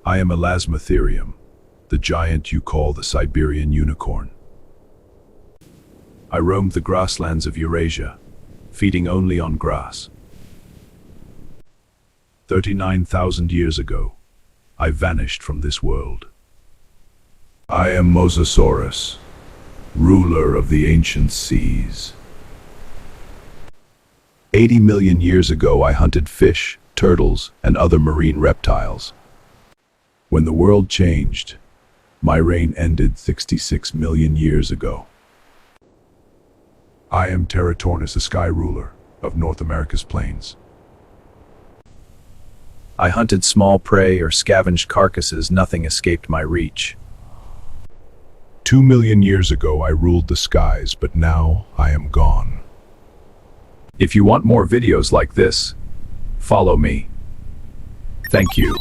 I am Elasmotherium, the giant you call the Siberian unicorn. I roamed the grasslands of Eurasia, feeding only on grass. 39,000 years ago, I vanished from this world. I am Mosasaurus, ruler of the ancient seas. 80 million years ago, I hunted fish, turtles, and other marine reptiles. When the world changed, my reign ended 66 million years ago. I am Teratornus, the sky ruler of North America's plains. I hunted small prey or scavenged carcasses, nothing escaped my reach. 2 million years ago, I ruled the skies, but now I am gone. If you want more videos like this, follow me. Thank you.